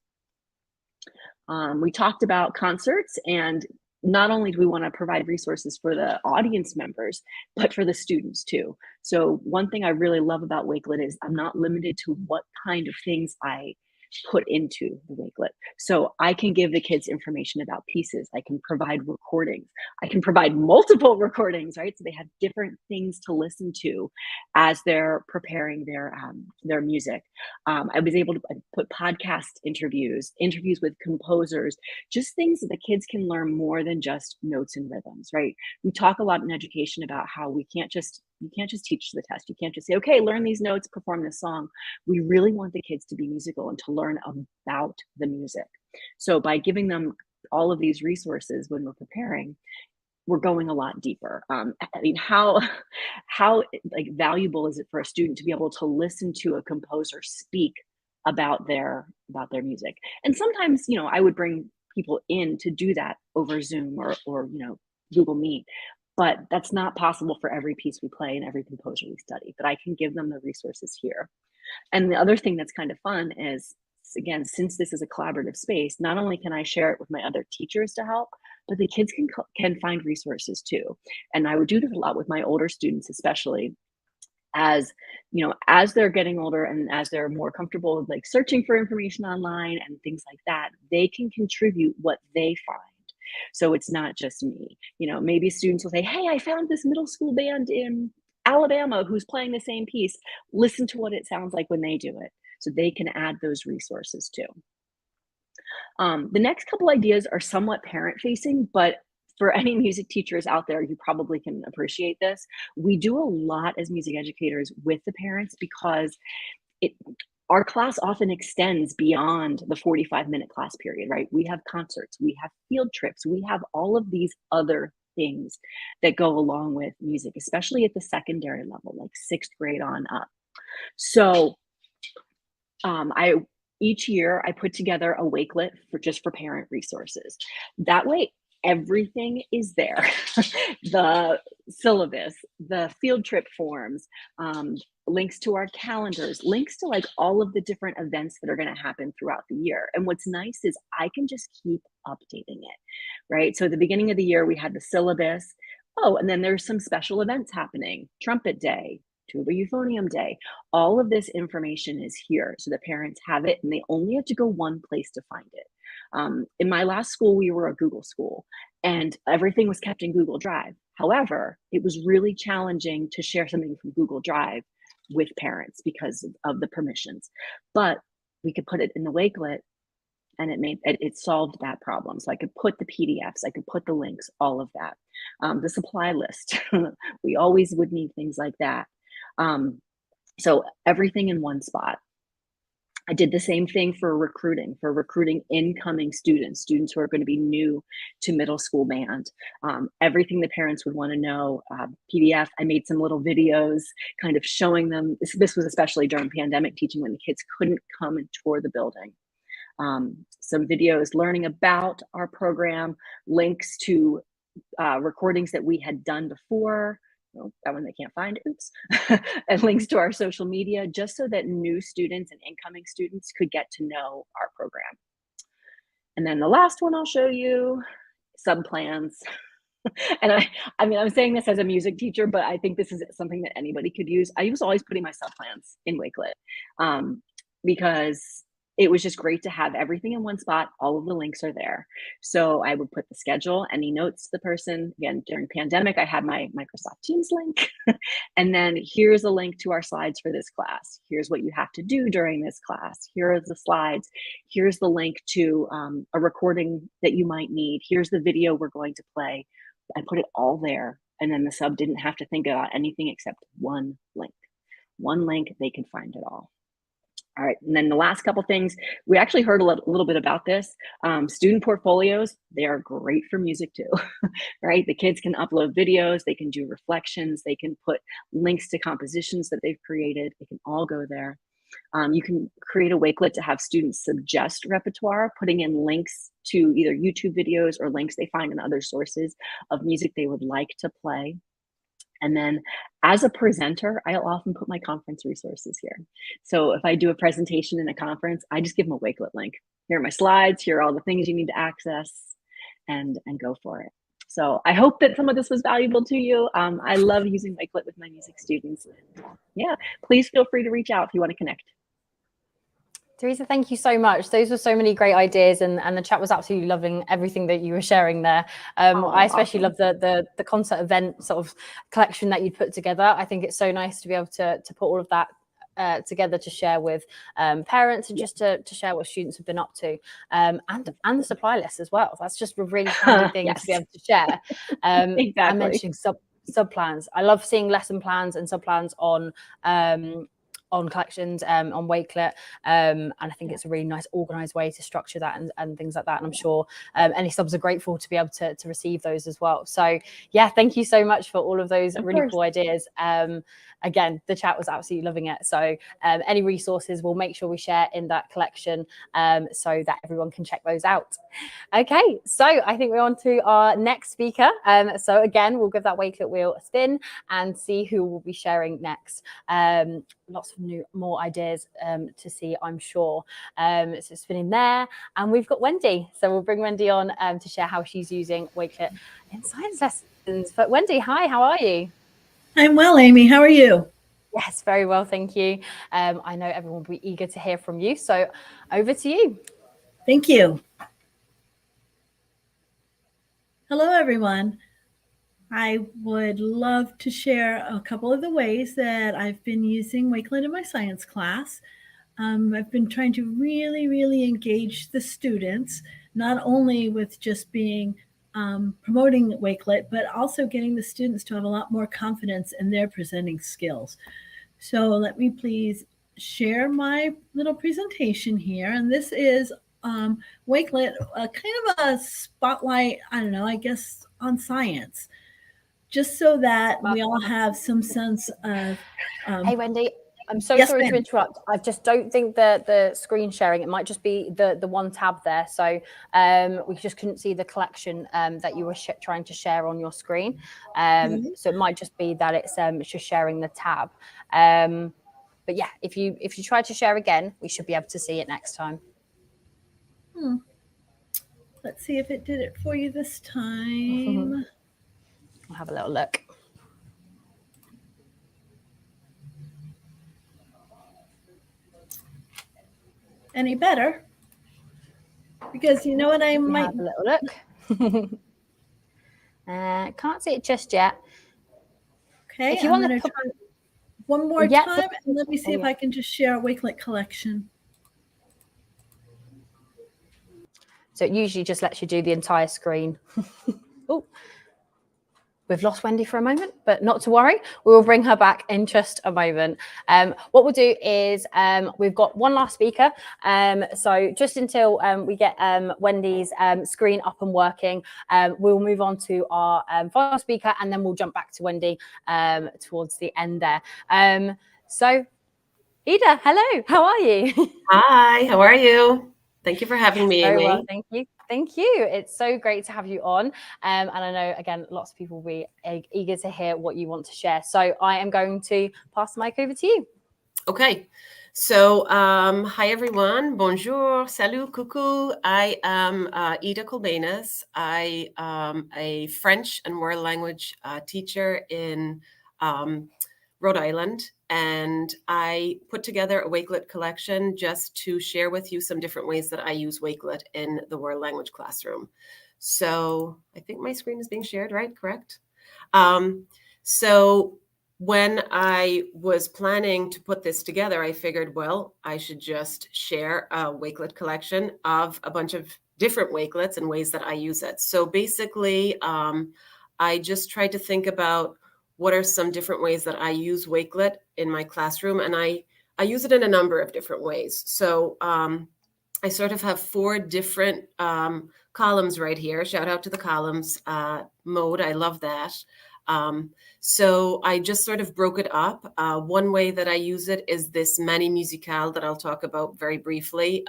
We talked about concerts, and not only do we want to provide resources for the audience members, but for the students too. So one thing I really love about Wakelet is I'm not limited to what kind of things I put into the Wakelet. So I can give the kids information about pieces. I can provide recordings. I can provide multiple recordings, right? So they have different things to listen to as they're preparing their music. I was able to put podcast interviews with composers, just things that the kids can learn more than just notes and rhythms, right? We talk a lot in education about how you can't just teach the test. You can't just say, okay, learn these notes, perform this song. We really want the kids to be musical and to learn about the music. So by giving them all of these resources when we're preparing, we're going a lot deeper. I mean, how like valuable is it for a student to be able to listen to a composer speak about their music? And sometimes, I would bring people in to do that over Zoom or Google Meet. But that's not possible for every piece we play and every composer we study. But I can give them the resources here. And the other thing that's kind of fun is, again, since this is a collaborative space, not only can I share it with my other teachers to help, but the kids can find resources too. And I would do this a lot with my older students, especially as they're getting older and as they're more comfortable with like searching for information online and things like that, they can contribute what they find. So it's not just me. Maybe students will say, hey, I found this middle school band in Alabama who's playing the same piece. Listen to what it sounds like when they do it. So they can add those resources too. The next couple ideas are somewhat parent facing, but for any music teachers out there, you probably can appreciate this. We do a lot as music educators with the parents because our class often extends beyond the 45-minute class period, right? We have concerts, we have field trips, we have all of these other things that go along with music, especially at the secondary level, like 6th grade on up. So I each year I put together a Wakelet for parent resources. That way, everything is there. The syllabus, the field trip forms, links to our calendars, links to like all of the different events that are going to happen throughout the year. And what's nice is I can just keep updating it, right? So at the beginning of the year, we had the syllabus. Oh, and then there's some special events happening, Trumpet Day, Tuba Euphonium Day. All of this information is here. So the parents have it and they only have to go one place to find it. In my last school, we were a Google school and everything was kept in Google Drive. However, it was really challenging to share something from Google Drive with parents because of the permissions. But we could put it in the Wakelet and it solved that problem. So I could put the PDFs, I could put the links, all of that. The supply list, we always would need things like that. So everything in one spot. I did the same thing for recruiting incoming students who are going to be new to middle school band. Everything the parents would want to know, PDF. I made some little videos kind of showing them. This was especially during pandemic teaching when the kids couldn't come and tour the building. Some videos learning about our program, links to recordings that we had done before. That one they can't find, oops, and links to our social media, just so that new students and incoming students could get to know our program. And then the last one I'll show you, sub-plans. And I mean, I'm saying this as a music teacher, but I think this is something that anybody could use. I was always putting my sub-plans in Wakelet because it was just great to have everything in one spot. All of the links are there. So I would put the schedule, any notes to the person. Again, during pandemic, I had my Microsoft Teams link. And then here's a link to our slides for this class. Here's what you have to do during this class. Here are the slides. Here's the link to a recording that you might need. Here's the video we're going to play. I put it all there. And then the sub didn't have to think about anything except one link. One link, they could find it all. All right, and then the last couple things, we actually heard a little bit about this. Student portfolios, they are great for music too, right? The kids can upload videos, they can do reflections, they can put links to compositions that they've created, they can all go there. You can create a Wakelet to have students suggest repertoire, putting in links to either YouTube videos or links they find in other sources of music they would like to play. And then as a presenter, I'll often put my conference resources here. So if I do a presentation in a conference, I just give them a Wakelet link. Here are my slides, here are all the things you need to access, and go for it. So I hope that some of this was valuable to you. I love using Wakelet with my music students. Yeah, please feel free to reach out if you want to connect. Teresa, thank you so much. Those were so many great ideas, and the chat was absolutely loving everything that you were sharing there. I especially love the concert event sort of collection that you put together. I think it's so nice to be able to put all of that together to share with parents and just to share what students have been up to, and the supply list as well. That's just a really handy thing to be able to share. Exactly. I'm mentioning sub plans. I love seeing lesson plans and sub plans on collections on Wakelet, and I think it's a really nice organized way to structure that and things like that, and I'm sure any subs are grateful to be able to receive those as well. So yeah, thank you so much for all of those really cool ideas. Again, the chat was absolutely loving it. So any resources we'll make sure we share in that collection so that everyone can check those out. Okay, so I think we're on to our next speaker. So again, we'll give that Wakelet wheel a spin and see who will be sharing next. Lots of more ideas to see, I'm sure. So spinning there, and we've got Wendy. So we'll bring Wendy on to share how she's using Wakelet in science lessons. But Wendy, hi, how are you? I'm well, Amy. How are you? Yes, very well, thank you. I know everyone will be eager to hear from you. So over to you. Thank you. Hello, everyone. I would love to share a couple of the ways that I've been using Wakelet in my science class. I've been trying to really engage the students, not only with just being promoting Wakelet, but also getting the students to have a lot more confidence in their presenting skills. So let me please share my little presentation here. And this is Wakelet, kind of a spotlight, I don't know, I guess on science, just so that we all have some sense of... Hey, Wendy, I'm so Yes, sorry to ma'am. interrupt. I just don't think the screen sharing, it might just be the one tab there. So we just couldn't see the collection that you were trying to share on your screen. So it might just be that it's just sharing the tab. But yeah, if you try to share again, we should be able to see it next time. Let's see if it did it for you this time. I'll have a little look. Any better? Because you know what I might have a little look. Can't see it just yet. Okay, if you I'm want going to to try one more time, and let me see if I can just share a Wakelet collection. So it usually just lets you do the entire screen. Oh, we've lost Wendy for a moment, but not to worry. We will bring her back in just a moment. What we'll do is we've got one last speaker. So just until we get Wendy's screen up and working, we'll move on to our final speaker, and then we'll jump back to Wendy towards the end there. So Ida, hello, how are you? Hi, how are you? Thank you for having me, Very Amy. well, thank you. Thank you. It's so great to have you on. And I know, again, lots of people will be eager to hear what you want to share. So I am going to pass the mic over to you. Okay. So, hi, everyone. Bonjour, salut, coucou. I am Ida Colbanis. I am a French and world language teacher in Rhode Island. And I put together a Wakelet collection just to share with you some different ways that I use Wakelet in the world language classroom. So I think my screen is being shared, right? Correct? So when I was planning to put this together, I figured, well, I should just share a Wakelet collection of a bunch of different Wakelets and ways that I use it. So basically, I just tried to think about what are some different ways that I use Wakelet in my classroom. And I use it in a number of different ways. So I sort of have 4 different columns right here. Shout out to the columns mode. I love that. So I just sort of broke it up. One way that I use it is this mani musicale that I'll talk about very briefly,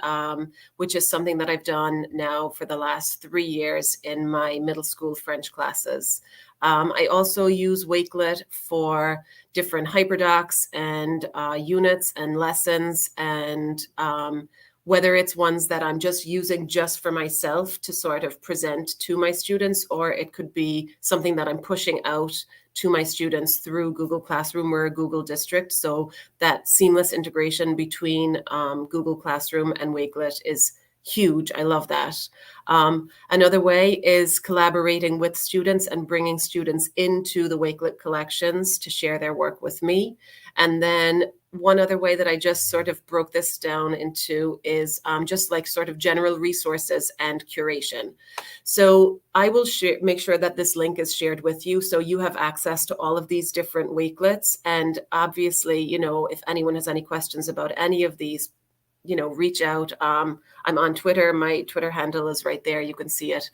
which is something that I've done now for the last 3 years in my middle school French classes. I also use Wakelet for different hyperdocs and units and lessons, and whether it's ones that I'm just using just for myself to sort of present to my students, or it could be something that I'm pushing out to my students through Google Classroom. We're a Google district, so that seamless integration between Google Classroom and Wakelet is huge. I love that. Another way is collaborating with students and bringing students into the Wakelet collections to share their work with me. And then one other way that I just sort of broke this down into is just like sort of general resources and curation. So I will make sure that this link is shared with you, so you have access to all of these different Wakelets. And obviously, you know, if anyone has any questions about any of these, you know, reach out. I'm on Twitter. My Twitter handle is right there. You can see it.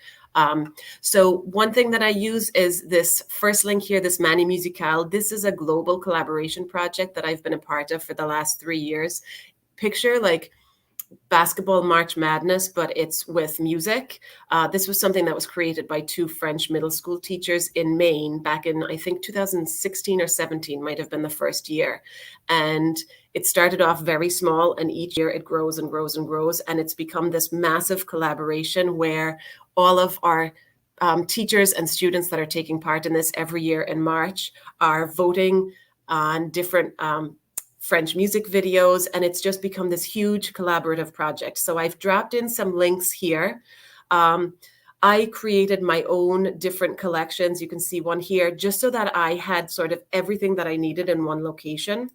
So one thing that I use is this first link here, this Mani Musicale. This is a global collaboration project that I've been a part of for the last 3 years. Picture like basketball March Madness, but it's with music. This was something that was created by 2 French middle school teachers in Maine back in, I think, 2016 or 17 might have been the first year. And it started off very small, and each year it grows and grows and grows. And it's become this massive collaboration where all of our teachers and students that are taking part in this every year in March are voting on different French music videos, and it's just become this huge collaborative project. So I've dropped in some links here. I created my own different collections. You can see one here, just so that I had sort of everything that I needed in one location.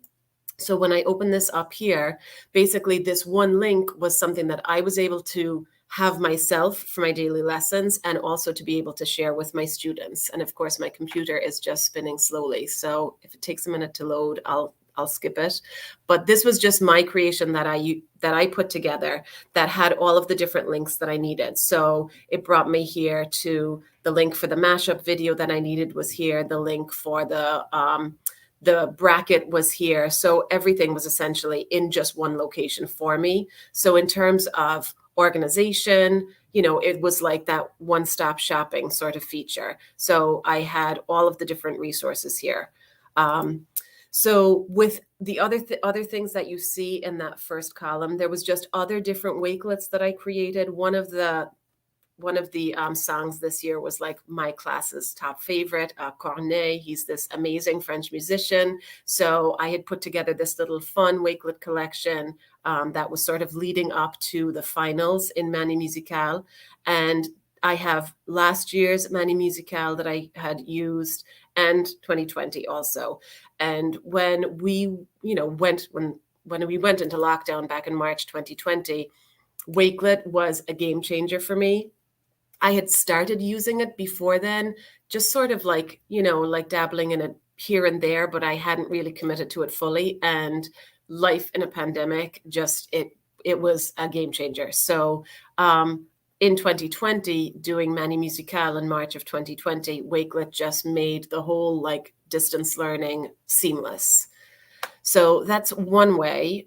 So when I open this up here, basically this one link was something that I was able to have myself for my daily lessons, and also to be able to share with my students. And of course, my computer is just spinning slowly. So if it takes a minute to load, I'll skip it. But this was just my creation that I put together that had all of the different links that I needed. So it brought me here to the link for the mashup video that I needed was here. The link for the the bracket was here. So everything was essentially in just one location for me. So in terms of organization, it was like that one-stop shopping sort of feature. So I had all of the different resources here. So with the other things that you see in that first column, there was just other different Wakelets that I created. One of the songs this year was like my class's top favorite, Corneille. He's this amazing French musician. So I had put together this little fun Wakelet collection that was sort of leading up to the finals in Mani Musicale. And I have last year's Mani Musicale that I had used, and 2020 also. And when we, went into lockdown back in March 2020, Wakelet was a game changer for me. I had started using it before then, just sort of like, like dabbling in it here and there, but I hadn't really committed to it fully. And life in a pandemic, just it was a game changer. So in 2020, doing Mani Musicale in March of 2020, Wakelet just made the whole like distance learning seamless. So that's one way.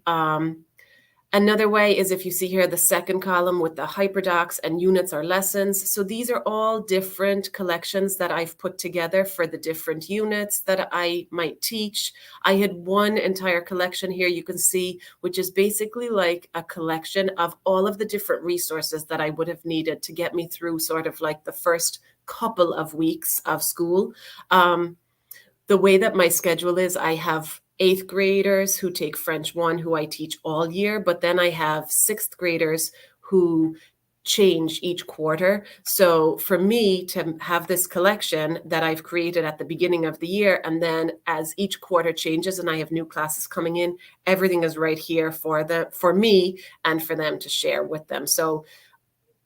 Another way is if you see here the second column with the hyperdocs and units or lessons. So these are all different collections that I've put together for the different units that I might teach. I had one entire collection here you can see, which is basically like a collection of all of the different resources that I would have needed to get me through sort of like the first couple of weeks of school. The way that my schedule is, I have 8th graders who take French 1, who I teach all year, but then I have 6th graders who change each quarter. So for me to have this collection that I've created at the beginning of the year, and then as each quarter changes and I have new classes coming in, everything is right here for me and for them to share with them. So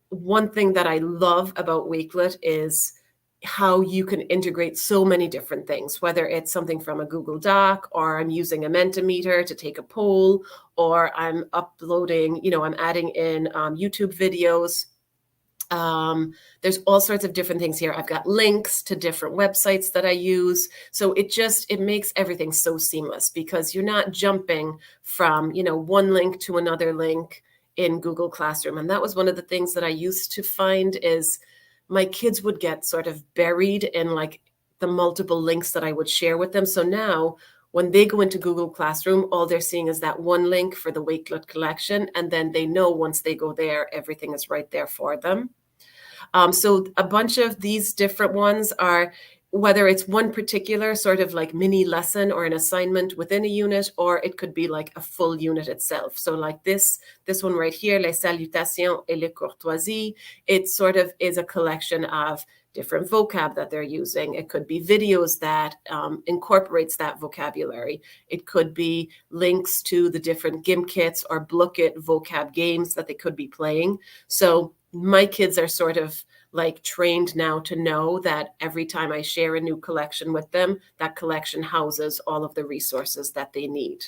one thing that I love about Wakelet is how you can integrate so many different things, whether it's something from a Google Doc, or I'm using a Mentimeter to take a poll, or I'm uploading, I'm adding in YouTube videos. There's all sorts of different things here. I've got links to different websites that I use. So it makes everything so seamless, because you're not jumping from, one link to another link in Google Classroom. And that was one of the things that I used to find is my kids would get sort of buried in like the multiple links that I would share with them. So now when they go into Google Classroom, all they're seeing is that one link for the Wakelet collection. And then they know once they go there, everything is right there for them. So a bunch of these different ones are, whether it's one particular sort of like mini lesson or an assignment within a unit, or it could be like a full unit itself. So like this one right here, Les Salutations et les Courtoisies, it sort of is a collection of different vocab that they're using. It could be videos that incorporates that vocabulary. It could be links to the different GIMP kits or Blookit vocab games that they could be playing. So my kids are sort of like trained now to know that every time I share a new collection with them, that collection houses all of the resources that they need.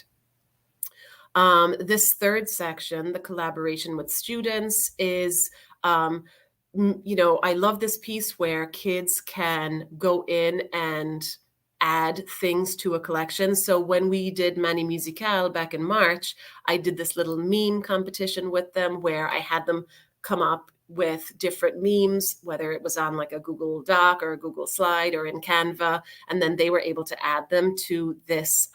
This third section, the collaboration with students, is, I love this piece where kids can go in and add things to a collection. So when we did Mani Musicale back in March, I did this little meme competition with them where I had them come up with different memes, whether it was on like a Google Doc or a Google Slide or in Canva, and then they were able to add them to this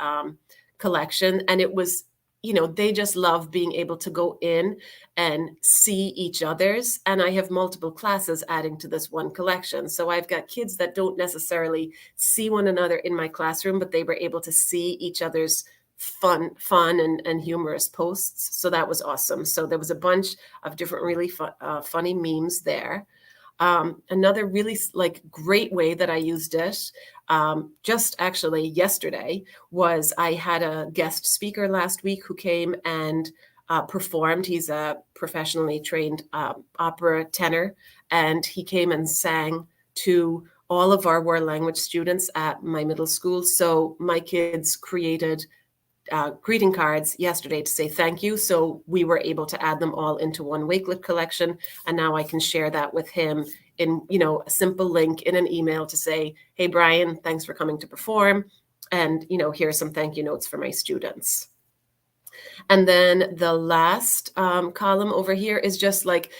collection. And it was, they just love being able to go in and see each other's. And I have multiple classes adding to this one collection. So I've got kids that don't necessarily see one another in my classroom, but they were able to see each other's fun and humorous posts. So that was awesome. So there was a bunch of different really funny memes there. Another really great way that I used it, just actually yesterday, was I had a guest speaker last week who came and performed. He's a professionally trained opera tenor, and he came and sang to all of our world language students at my middle school. So my kids created greeting cards yesterday to say thank you. So we were able to add them all into one Wakelet collection. And now I can share that with him in, a simple link in an email to say, hey, Brian, thanks for coming to perform. and, here are some thank you notes for my students. And then the last column over here is just like,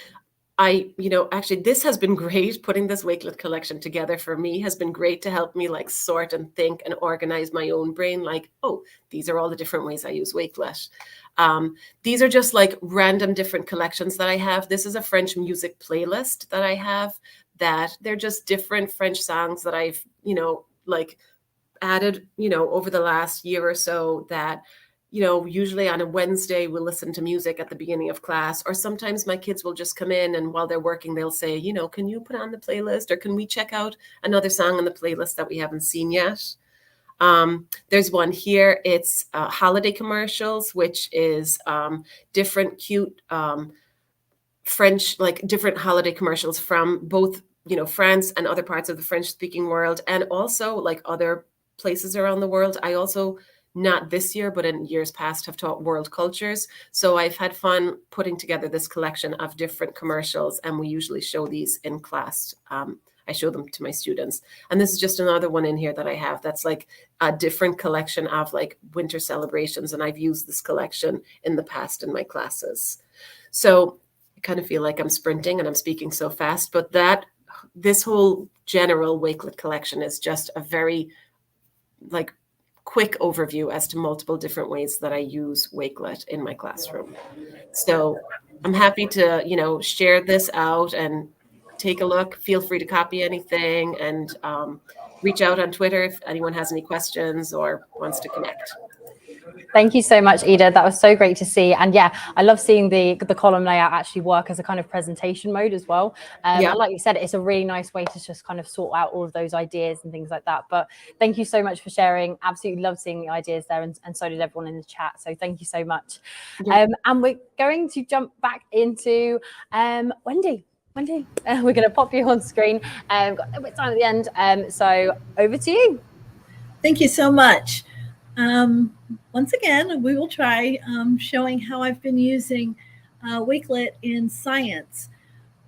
actually, this has been great. Putting this Wakelet collection together for me has been great to help me like sort and think and organize my own brain. Like, oh, these are all the different ways I use Wakelet. These are just like random different collections that I have. This is a French music playlist that I have, that they're just different French songs that I've, like added, over the last year or so, that usually on a Wednesday, we'll listen to music at the beginning of class, or sometimes my kids will just come in and while they're working, they'll say, can you put on the playlist, or can we check out another song on the playlist that we haven't seen yet? There's one here. It's holiday commercials, which is different cute French, like different holiday commercials from both, France and other parts of the French speaking world, and also like other places around the world. I also, not this year, but in years past, have taught world cultures. So I've had fun putting together this collection of different commercials, and we usually show these in class. I show them to my students. And this is just another one in here that I have that's like a different collection of like winter celebrations. And I've used this collection in the past in my classes. So I kind of feel like I'm sprinting and I'm speaking so fast, but this whole general Wakelet collection is just a very like quick overview as to multiple different ways that I use Wakelet in my classroom. So I'm happy to, share this out and take a look. Feel free to copy anything, and reach out on Twitter if anyone has any questions or wants to connect. Thank you so much, Ida. That was so great to see. And yeah, I love seeing the column layout actually work as a kind of presentation mode as well. Yeah. And like you said, it's a really nice way to just kind of sort out all of those ideas and things like that. But thank you so much for sharing. Absolutely love seeing the ideas there, and so did everyone in the chat. So thank you so much. Yeah. And we're going to jump back into Wendy. Wendy, we're going to pop you on screen. Got a little bit of time at the end. So over to you. Thank you so much. Once again, we will try showing how I've been using Wakelet in science.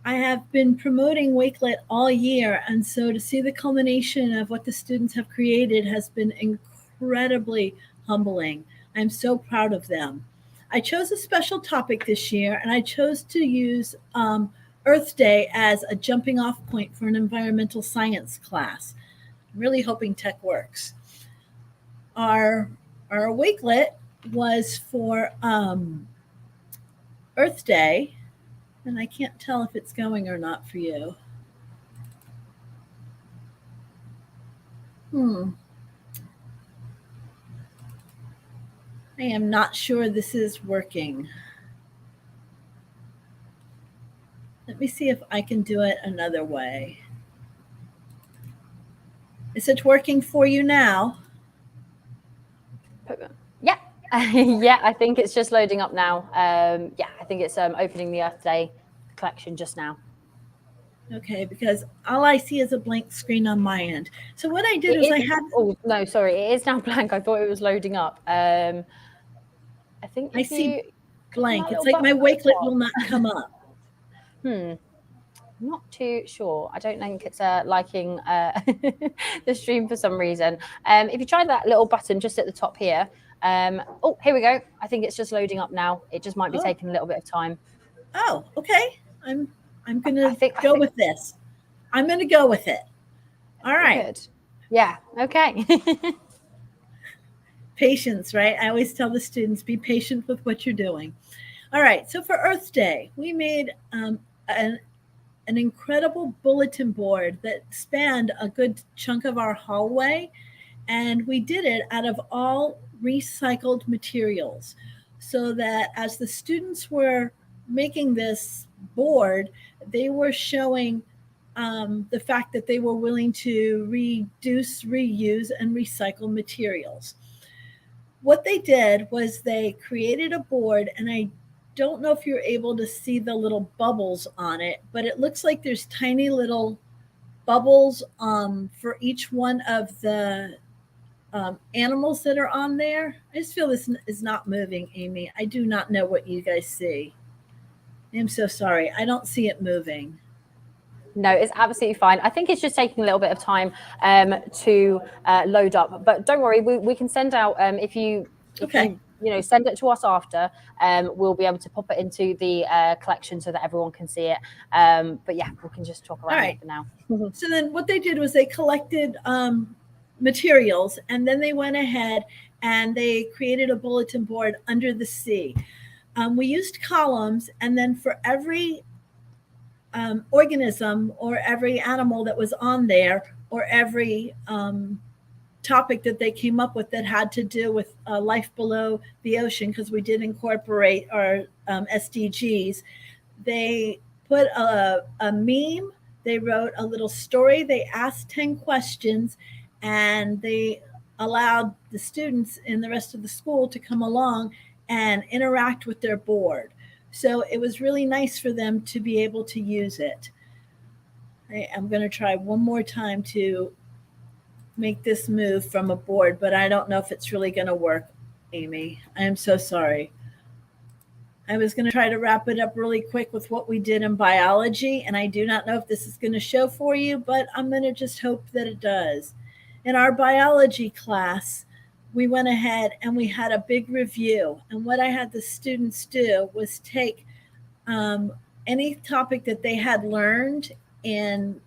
I have been promoting Wakelet all year, and so to see the culmination of what the students have created has been incredibly humbling. I'm so proud of them. I chose a special topic this year, and I chose to use Earth Day as a jumping off point for an environmental science class. I'm really hoping tech works. Our Wakelet was for Earth Day, and I can't tell if it's going or not for you. I am not sure this is working. Let me see if I can do it another way. Is it working for you now? Yeah. Yeah, I think it's just loading up now. Yeah, I think it's opening the Earth Day collection just now. Okay, because all I see is a blank screen on my end. So what I did is I had... Oh, no, sorry. It is now blank. I thought it was loading up. I think I see blank. It's like my Wakelet will not come up. I'm not too sure. I don't think it's liking the stream for some reason. If you try that little button just at the top here. Oh, here we go. I think it's just loading up now. It just might be taking a little bit of time. Oh, okay. I'm going to go with this. I'm going to go with it. All right. Good. Yeah. Okay. Patience, right? I always tell the students, be patient with what you're doing. All right. So for Earth Day, we made an incredible bulletin board that spanned a good chunk of our hallway. And we did it out of all recycled materials, so that as the students were making this board, they were showing the fact that they were willing to reduce, reuse, and recycle materials. What they did was they created a board, and I don't know if you're able to see the little bubbles on it, but it looks like there's tiny little bubbles for each one of the animals that are on there. I just feel this is not moving, Amy. I do not know what you guys see. I'm so sorry. I don't see it moving. No, it's absolutely fine. I think it's just taking a little bit of time to load up, but don't worry, we can send out if you send it to us after. We'll be able to pop it into the collection so that everyone can see it. But yeah, we can just talk around it for now. So then what they did was they collected materials, and then they went ahead and they created a bulletin board under the C. We used columns, and then for every organism or every animal that was on there, or every topic that they came up with that had to do with life below the ocean, because we did incorporate our SDGs, they put a meme, they wrote a little story, they asked 10 questions, and they allowed the students in the rest of the school to come along and interact with their board. So it was really nice for them to be able to use it. I'm going to try one more time to make this move from a board, but I don't know if it's really going to work, Amy. I am so sorry. I was going to try to wrap it up really quick with what we did in biology, and I do not know if this is going to show for you, but I'm going to just hope that it does. In our biology class, we went ahead and we had a big review. And what I had the students do was take any topic that they had learned in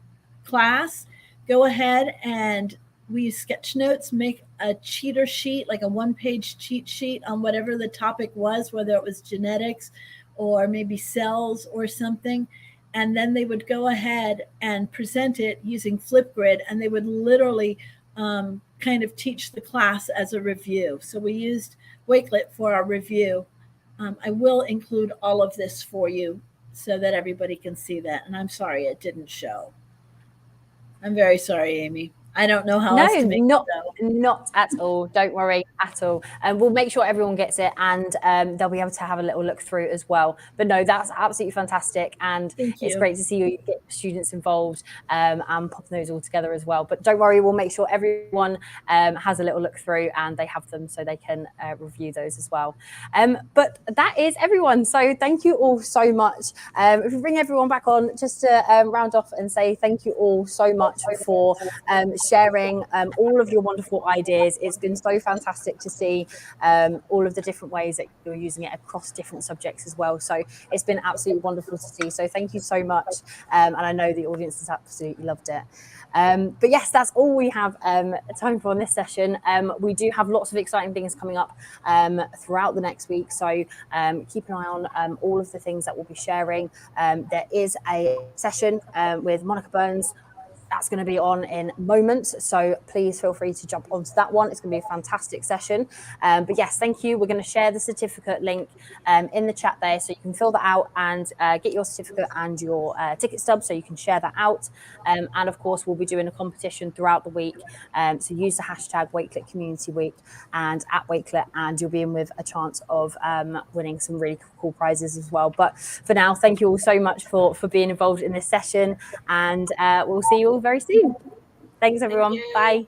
class, go ahead and we use sketch notes, make a cheater sheet, like a one-page cheat sheet on whatever the topic was, whether it was genetics or maybe cells or something. And then they would go ahead and present it using Flipgrid, and they would literally kind of teach the class as a review. So we used Wakelet for our review. I will include all of this for you so that everybody can see that. And I'm sorry it didn't show. I'm very sorry, Amy. I don't know how else to make not at all. Don't worry at all. And we'll make sure everyone gets it, and they'll be able to have a little look through as well. But no, that's absolutely fantastic, and it's great to see you get students involved and popping those all together as well. But don't worry, we'll make sure everyone has a little look through and they have them so they can review those as well. But that is everyone. So thank you all so much. If we bring everyone back on, just to round off and say thank you all so much for sharing all of your wonderful ideas. It's been so fantastic to see all of the different ways that you're using it across different subjects as well. So it's been absolutely wonderful to see. So thank you so much. And I know the audience has absolutely loved it. But yes, that's all we have time for in this session. We do have lots of exciting things coming up throughout the next week. So keep an eye on all of the things that we'll be sharing. There is a session with Monica Burns. That's going to be on in moments, so please feel free to jump onto that one. It's going to be a fantastic session. But yes, thank you. We're going to share the certificate link in the chat there, so you can fill that out and get your certificate and your ticket stub, so you can share that out. And of course, we'll be doing a competition throughout the week. So use the hashtag Wakelet Community Week and at Wakelet, and you'll be in with a chance of winning some really cool prizes as well. But for now, thank you all so much for being involved in this session, and we'll see you all very soon. Thanks, everyone. Bye.